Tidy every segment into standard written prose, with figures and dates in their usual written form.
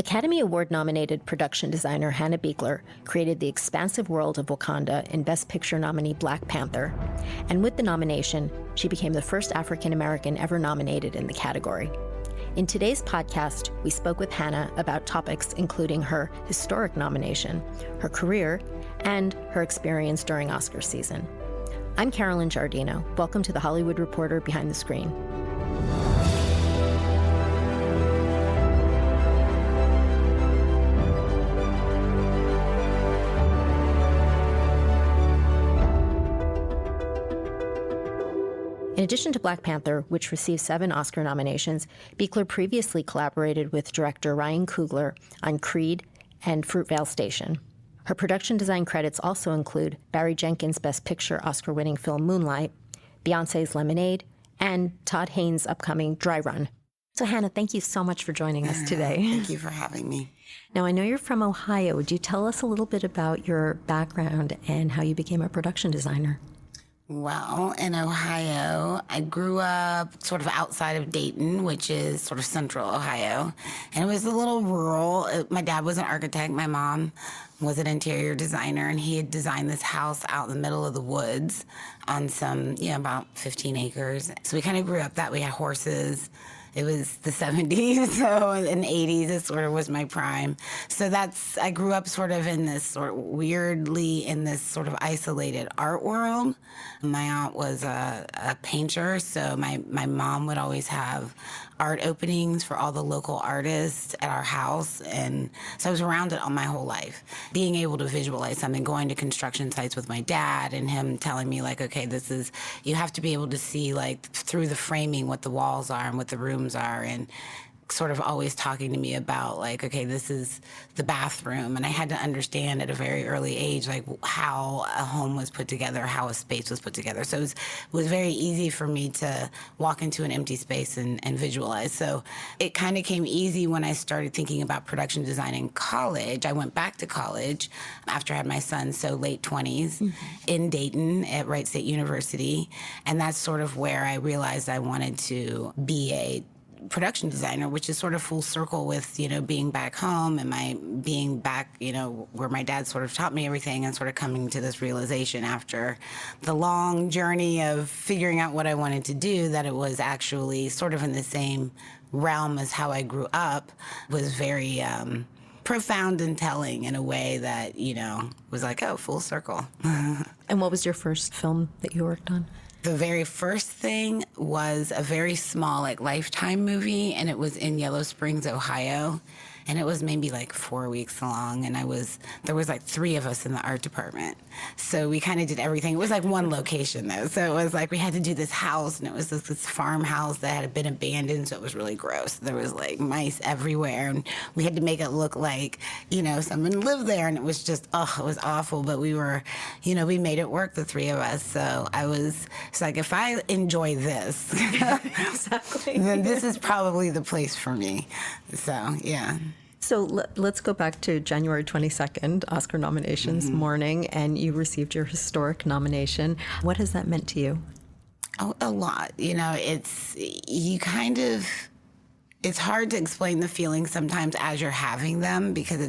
Academy Award-nominated production designer Hannah Beachler created the expansive world of Wakanda in Best Picture nominee Black Panther, and with the nomination, she became the first African-American ever nominated in the category. In today's podcast, we spoke with Hannah about topics including her historic nomination, her career, and her experience during Oscar season. I'm Carolyn Giardina. Welcome to The Hollywood Reporter Behind the Screen. In addition to Black Panther, which received 7 Oscar nominations, Beachler previously collaborated with director Ryan Coogler on Creed and Fruitvale Station. Her production design credits also include Barry Jenkins' Best Picture Oscar-winning film Moonlight, Beyoncé's Lemonade, and Todd Haynes' upcoming Dry Run. So Hannah, thank you so much for joining us today. Thank you for having me. Now, I know you're from Ohio. Would you tell us a little bit about your background and how you became a production designer? Well, in Ohio, I grew up sort of outside of Dayton, which is sort of central Ohio. And it was a little rural. My dad was an architect. My mom was an interior designer, and he had designed this house out in the middle of the woods on some, about 15 acres. So we kind of grew up that. We had horses. It was the 70s, so in the 80s, it sort of was my prime. So I grew up sort of in this sort of weirdly in this sort of isolated art world. My aunt was a painter, so my mom would always have art openings for all the local artists at our house. And so I was around it all my whole life. Being able to visualize something, going to construction sites with my dad and him telling me like, okay, you have to be able to see like through the framing what the walls are and what the rooms are, and sort of always talking to me about like, okay, this is the bathroom. And I had to understand at a very early age, like how a home was put together, how a space was put together. So it was very easy for me to walk into an empty space and visualize. So it kind of came easy when I started thinking about production design in college. I went back to college after I had my son, so late 20s, in Dayton at Wright State University. And that's sort of where I realized I wanted to be a production designer, which is sort of full circle with, being back home and my being back, where my dad sort of taught me everything, and sort of coming to this realization after the long journey of figuring out what I wanted to do, that it was actually sort of in the same realm as how I grew up, was very profound and telling in a way that, was like, oh, full circle. And what was your first film that you worked on? The very first thing was a very small, Lifetime movie, and it was in Yellow Springs, Ohio. And it was maybe 4 weeks long, and there was 3 of us in the art department. So we kind of did everything. It was one location though. So it was we had to do this house, and it was this farmhouse that had been abandoned, so it was really gross. There was mice everywhere, and we had to make it look like, someone lived there, and it was just, it was awful. But we were, we made it work, the 3 of us. So it's if I enjoy this, exactly, then this is probably the place for me. So, yeah. So let's go back to January 22nd, Oscar nominations morning, and you received your historic nomination. What has that meant to you? Oh, a lot. It's hard to explain the feelings sometimes as you're having them, because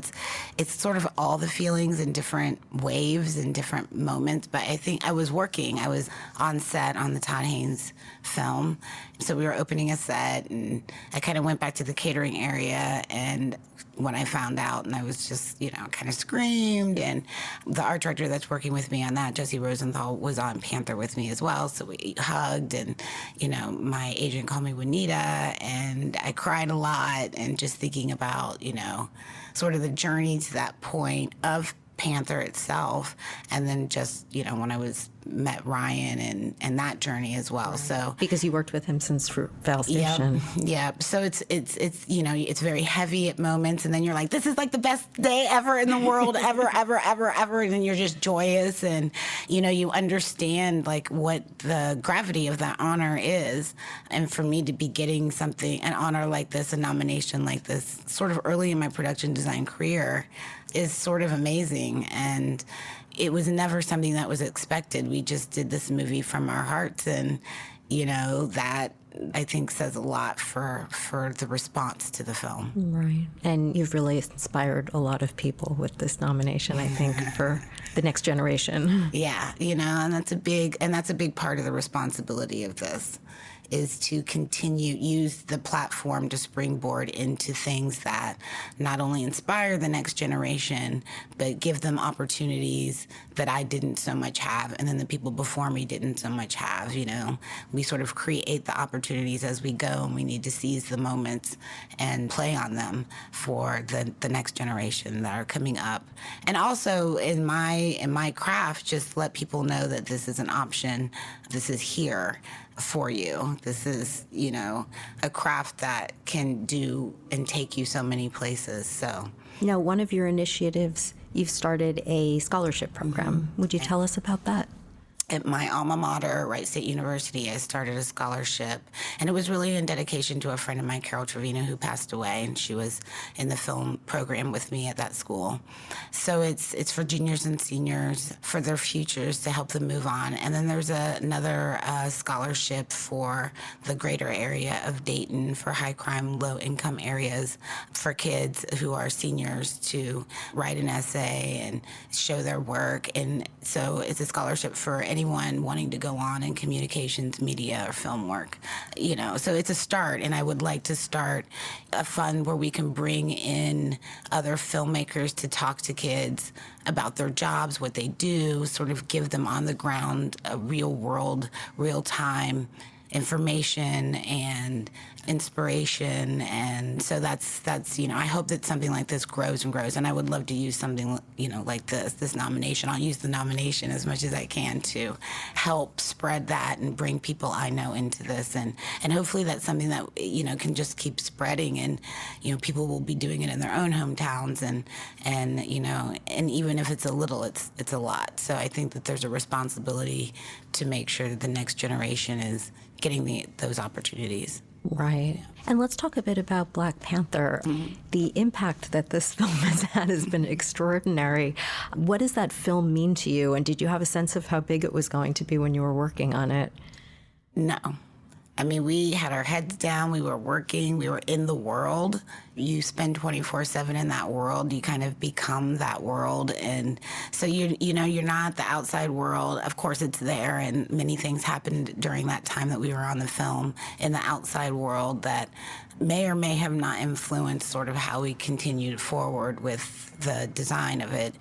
it's sort of all the feelings in different waves and different moments. But I think I was on set on the Todd Haynes film. So we were opening a set, and I kind of went back to the catering area, and when I found out, and I was just, kind of screamed. And the art director that's working with me on that, Jesse Rosenthal, was on Panther with me as well. So we hugged, and, my agent called me Juanita, and I cried a lot, and just thinking about, sort of the journey to that point of Panther itself, and then just, when I met Ryan and that journey as well. Right. So because you worked with him since Fruitvale Station. Yep. So it's very heavy at moments, and then you're like, this is the best day ever in the world, ever, and then you're just joyous, and you understand what the gravity of that honor is. And for me to be getting an honor like this, a nomination like this, sort of early in my production design career, is sort of amazing. And it was never something that was expected. We just did this movie from our hearts, and that I think says a lot for the response to the film. Right. And you've really inspired a lot of people with this nomination, I think, for the next generation. Yeah, and that's a big part of the responsibility of this, is to use the platform to springboard into things that not only inspire the next generation, but give them opportunities that I didn't so much have, and then the people before me didn't so much have. We sort of create the opportunities as we go, and we need to seize the moments and play on them for the next generation that are coming up. And also in my craft, just let people know that this is an option. This is here for you. This is, a craft that can do and take you so many places. So, one of your initiatives, you've started a scholarship program. Would you tell us about that? At my alma mater, Wright State University, I started a scholarship, and it was really in dedication to a friend of mine, Carol Trevino, who passed away, and she was in the film program with me at that school. So it's for juniors and seniors, for their futures, to help them move on. And then there's another scholarship for the greater area of Dayton, for high crime, low income areas, for kids who are seniors to write an essay and show their work. And so it's a scholarship for anyone wanting to go on in communications, media, or film work. So it's a start, and I would like to start a fund where we can bring in other filmmakers to talk to kids about their jobs, what they do, sort of give them on the ground a real world, real time information and inspiration. And so that's I hope that something like this grows and grows, and I would love to use something like this nomination. I'll use the nomination as much as I can to help spread that and bring people I know into this, and hopefully that's something that can just keep spreading, and people will be doing it in their own hometowns, and even if it's a little, it's a lot. So I think that there's a responsibility to make sure that the next generation is getting those opportunities. Right. And let's talk a bit about Black Panther. Mm-hmm. The impact that this film has had has been extraordinary. What does that film mean to you? And did you have a sense of how big it was going to be when you were working on it? No. I mean, we had our heads down, we were working, we were in the world. You spend 24/7 in that world, you kind of become that world. And so you're not the outside world. Of course it's there, and many things happened during that time that we were on the film in the outside world that may or may have not influenced sort of how we continued forward with the design of it.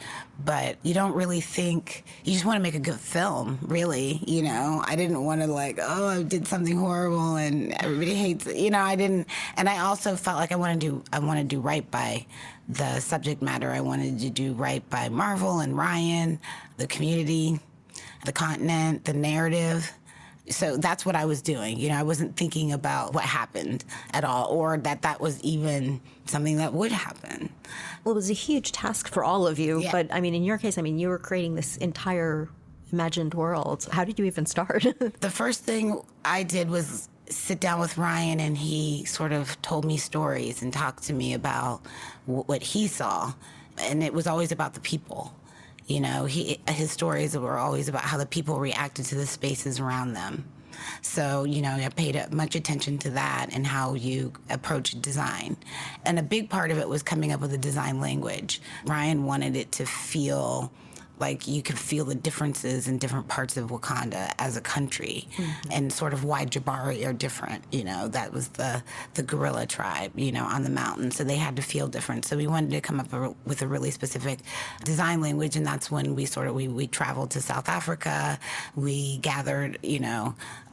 But you don't really think, you just want to make a good film, really. I didn't want to I did something horrible and everybody hates it. I didn't. And I also felt like I want to do right by the subject matter. I wanted to do right by Marvel and Ryan, the community, the continent, the narrative. So that's what I was doing. I wasn't thinking about what happened at all, or that was even something that would happen. Well, it was a huge task for all of you. Yeah. But in your case, you were creating this entire imagined world. How did you even start? The first thing I did was sit down with Ryan, and he sort of told me stories and talked to me about what he saw. And it was always about the people. His stories were always about how the people reacted to the spaces around them. So, I paid much attention to that and how you approach design. And a big part of it was coming up with a design language. Ryan wanted it to feel like you could feel the differences in different parts of Wakanda as a country, mm-hmm. and sort of why Jabari are different. That was the gorilla tribe, on the mountain. So they had to feel different. So we wanted to come up with a really specific design language, and that's when we traveled to South Africa. We gathered,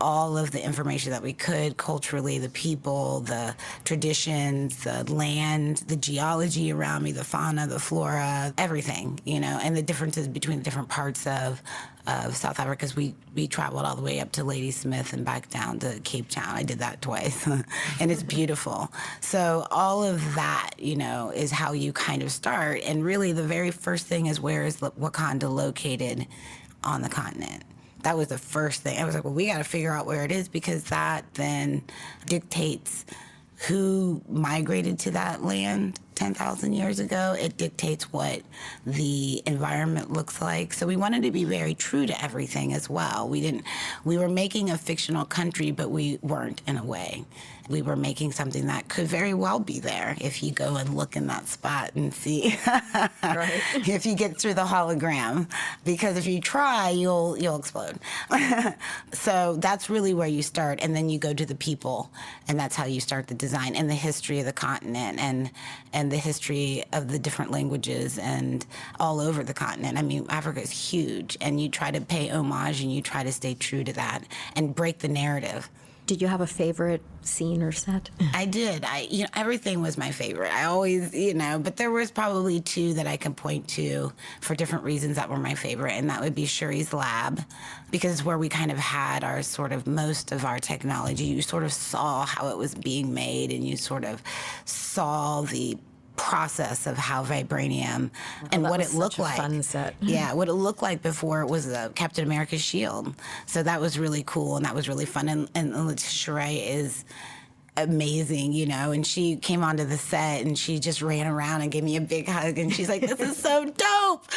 all of the information that we could culturally, the people, the traditions, the land, the geology around me, the fauna, the flora, everything, and the differences between the different parts of South Africa, because we traveled all the way up to Ladysmith and back down to Cape Town. I did that twice, and it's beautiful. So all of that, is how you kind of start. And really the very first thing is, where is Wakanda located on the continent? That was the first thing. I was like, well, we got to figure out where it is, because that then dictates who migrated to that land 10,000 years ago. It dictates what the environment looks like. So we wanted to be very true to everything as well. We were making a fictional country, but we weren't in a way. We were making something that could very well be there if you go and look in that spot and see Right. if you get through the hologram. Because if you try, you'll explode. So that's really where you start, and then you go to the people, and that's how you start the design and the history of the continent and the history of the different languages and all over the continent. I mean, Africa is huge, and you try to pay homage and you try to stay true to that and break the narrative. Did you have a favorite scene or set? I did. Everything was my favorite. I always, but there was probably two that I can point to for different reasons that were my favorite, and that would be Shuri's lab, because it's where we kind of had our sort of most of our technology. You sort of saw how it was being made, and you sort of saw the process of how vibranium and what it looked like. Fun set. Yeah, what it looked like before it was Captain America's shield. So that was really cool, and that was really fun. And Shuri is amazing, and she came onto the set and she just ran around and gave me a big hug, and she's like, "This is so dope.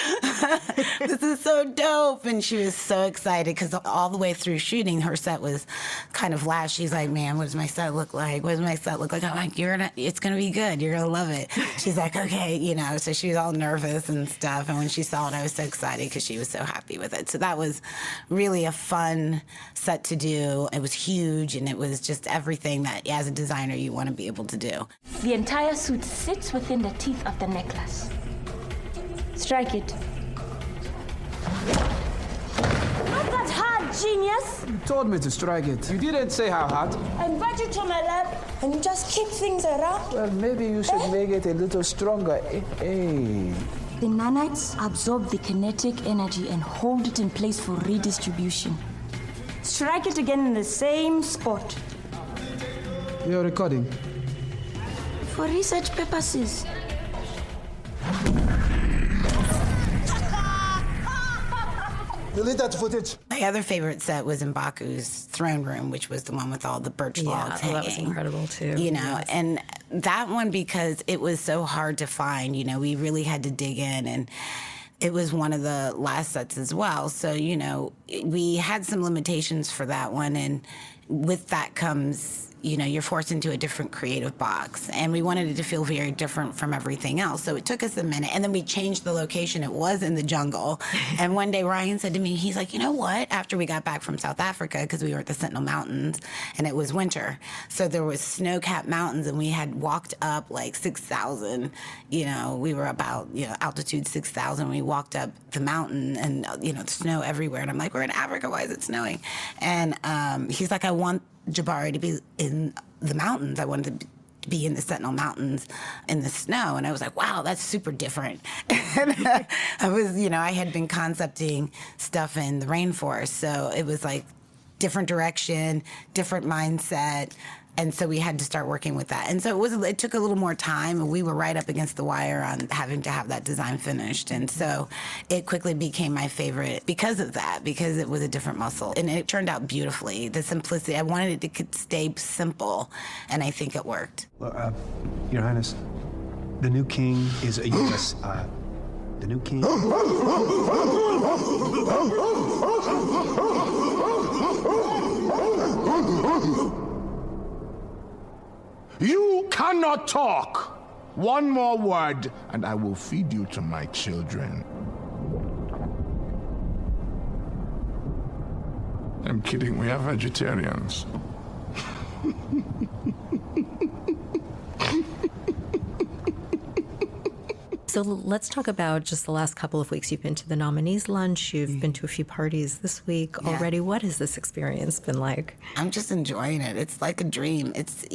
This is so dope." And she was so excited because all the way through shooting, her set was kind of last. She's like, "Man, what does my set look like? What does my set look like?" I'm like, "It's gonna be good. You're gonna love it." She's like, "Okay," so she was all nervous and stuff. And when she saw it, I was so excited because she was so happy with it. So that was really a fun set to do. It was huge, and it was just everything that, as a designer, you want to be able to do. The entire suit sits within the teeth of the necklace. Strike it. Not that hard, genius! You told me to strike it. You didn't say how hard. I invite you to my lab, and you just kick things around. Well, maybe you should make it a little stronger. Hey. The nanites absorb the kinetic energy and hold it in place for redistribution. Strike it again in the same spot. You're recording? For research purposes. Delete that footage. My other favorite set was in Baku's throne room, which was the one with all the birch logs hanging. That was incredible too. Yes. And that one, because it was so hard to find, we really had to dig in, and it was one of the last sets as well. So, we had some limitations for that one, and with that comes, you're forced into a different creative box. And we wanted it to feel very different from everything else. So it took us a minute. And then we changed the location. It was in the jungle. And one day Ryan said to me, he's like, "You know what?" After we got back from South Africa, because we were at the Sentinel Mountains, and it was winter. So there was snow-capped mountains, and we had walked up like 6,000. We were about, altitude 6,000. We walked up the mountain, and, snow everywhere. And I'm like, "We're in Africa. Why is it snowing?" And he's like, "I want Jabari to be in the mountains. I wanted to be in the Sentinel Mountains in the snow." And I was like, "Wow, that's super different." And I was, I had been concepting stuff in the rainforest. So it was like different direction, different mindset. And so we had to start working with that. And so it took a little more time, and we were right up against the wire on having to have that design finished. And so it quickly became my favorite because of that, because it was a different muscle. And it turned out beautifully. The simplicity, I wanted it to stay simple, and I think it worked. Well, Your Highness, the new king is a U.S. The new king. You cannot talk. One more word, and I will feed you to my children. I'm kidding, we are vegetarians. So let's talk about just the last couple of weeks. You've been to the nominees' lunch. You've been to a few parties this week already. What has this experience been like? I'm just enjoying it. It's like a dream. It's,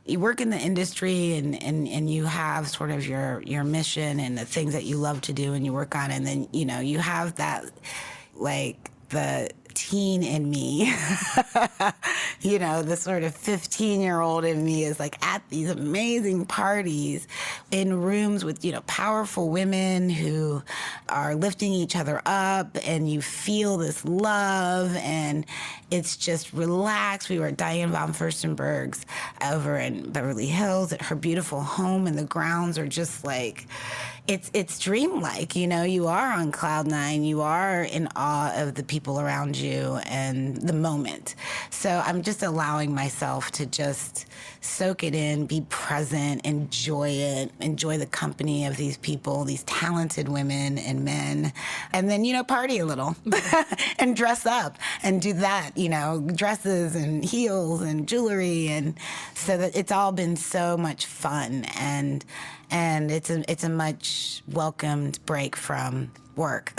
you work in the industry and you have sort of your mission and the things that you love to do and you work on, and then, you have that, like, the teen in me, you know, the sort of 15-year-old in me is like at these amazing parties in rooms with, you know, powerful women who are lifting each other up, and you feel this love, and it's just relaxed. We were at Diane von Furstenberg's over in Beverly Hills at her beautiful home, and the grounds are just like, it's dreamlike, you know. You are on cloud nine. You are in awe of the people around you and the moment. So I'm just allowing myself to just soak it in, be present, enjoy it, enjoy the company of these people, these talented women and men, and then, you know, party a little and dress up and do that, you know, dresses and heels and jewelry, and so that it's all been so much fun, and it's a much welcomed break from work.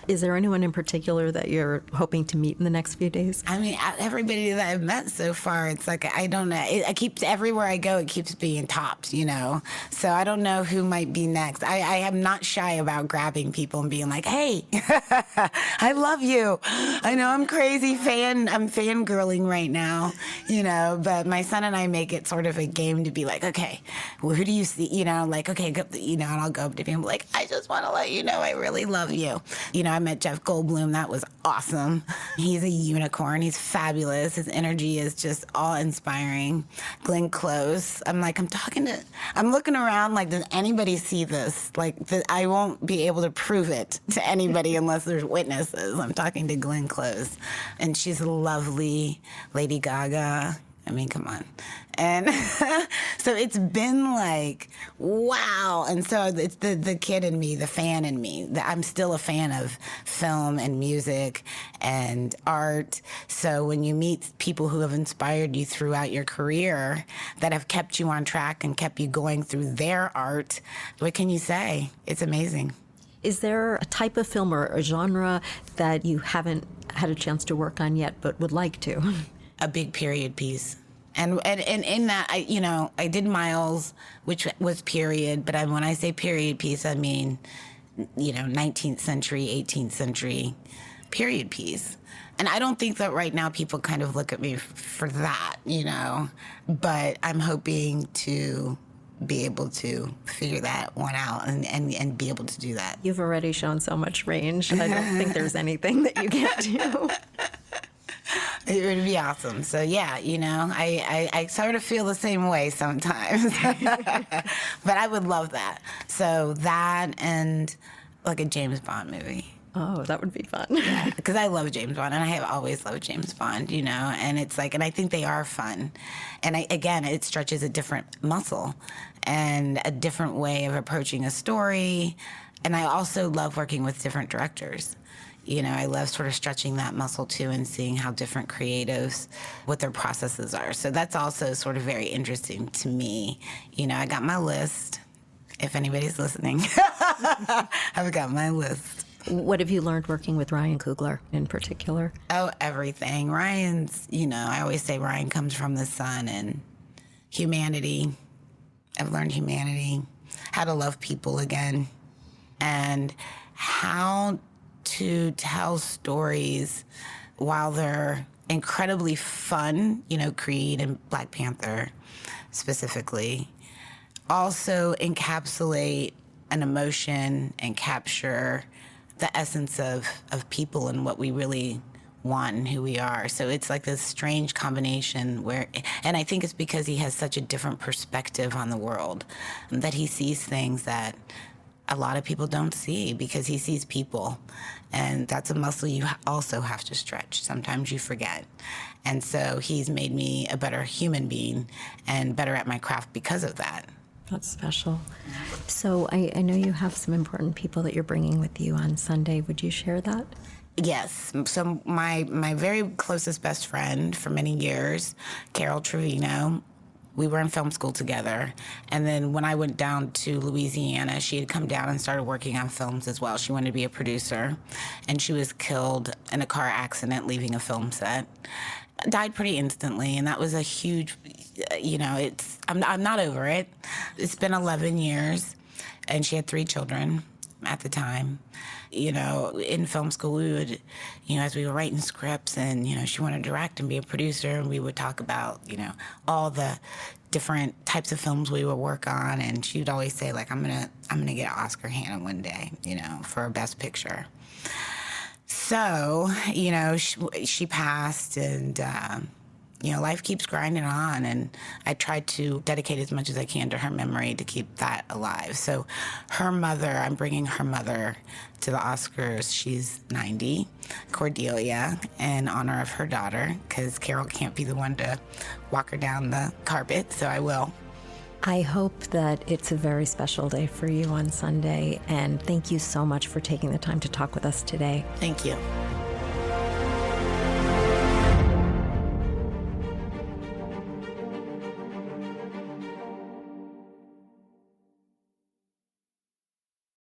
Is there anyone in particular that you're hoping to meet in the next few days? I mean, everybody that I've met so far, it's like, I don't know. Everywhere I go, it keeps being topped, you know? So I don't know who might be next. I am not shy about grabbing people and being like, hey, I love you. I know I'm crazy I'm fangirling right now, you know, but my son and I make it sort of a game to be like, okay, well, who do you see? You know, like, okay, go, you know, and I'll go up to him like, I just want to let you know I really love you. You know, I met Jeff Goldblum. That was awesome. He's a unicorn. He's fabulous. His energy is just awe-inspiring. Glenn Close. I'm looking around like, does anybody see this? Like, I won't be able to prove it to anybody unless there's witnesses. I'm talking to Glenn Close. And she's a lovely Lady Gaga. I mean, come on. And so it's been like, wow. And so it's the kid in me, the fan in me. I'm still a fan of film and music and art. So when you meet people who have inspired you throughout your career, that have kept you on track and kept you going through their art, what can you say? It's amazing. Is there a type of film or a genre that you haven't had a chance to work on yet but would like to? A big period piece. And in that, I did Miles, which was period, but when I say period piece, I mean, 19th century, 18th century period piece. And I don't think that right now people kind of look at me for that, but I'm hoping to be able to figure that one out and be able to do that. You've already shown so much range. I don't think there's anything that you can't do. It would be awesome. So, yeah, I sort of feel the same way sometimes. But I would love that. So that and like a James Bond movie. Oh, that would be fun. Yeah, because I love James Bond, and I have always loved James Bond, and it's like, and I think they are fun. And again, it stretches a different muscle and a different way of approaching a story. And I also love working with different directors. I love sort of stretching that muscle too and seeing how different creatives, what their processes are. So that's also sort of very interesting to me. I got my list, if anybody's listening. I've got my list. What have you learned working with Ryan Coogler in particular? Oh, everything. Ryan's, I always say Ryan comes from the sun and humanity. I've learned humanity, how to love people again, and how to tell stories while they're incredibly fun, Creed and Black Panther specifically, also encapsulate an emotion and capture the essence of people and what we really want and who we are. So it's like this strange combination and I think it's because he has such a different perspective on the world, that he sees things that a lot of people don't see because he sees people. And that's a muscle you also have to stretch. Sometimes you forget. And so he's made me a better human being and better at my craft because of that. That's special. So I know you have some important people that you're bringing with you on Sunday. Would you share that? Yes. So my very closest best friend for many years, Carol Trevino, we were in film school together. And then when I went down to Louisiana, she had come down and started working on films as well. She wanted to be a producer. And she was killed in a car accident leaving a film set. Died pretty instantly. And that was a huge, I'm not over it. It's been 11 years. And she had 3 children. at the time. You know, in film school, we would, as we were writing scripts and, she wanted to direct and be a producer, and we would talk about, all the different types of films we would work on. And she would always say, like, I'm gonna get an Oscar, Hannah, one day, for a Best Picture. So, she passed, and, life keeps grinding on, and I try to dedicate as much as I can to her memory to keep that alive. So I'm bringing her mother to the Oscars. She's 90, Cordelia, in honor of her daughter, because Carol can't be the one to walk her down the carpet, so I will. I hope that it's a very special day for you on Sunday, and thank you so much for taking the time to talk with us today. Thank you.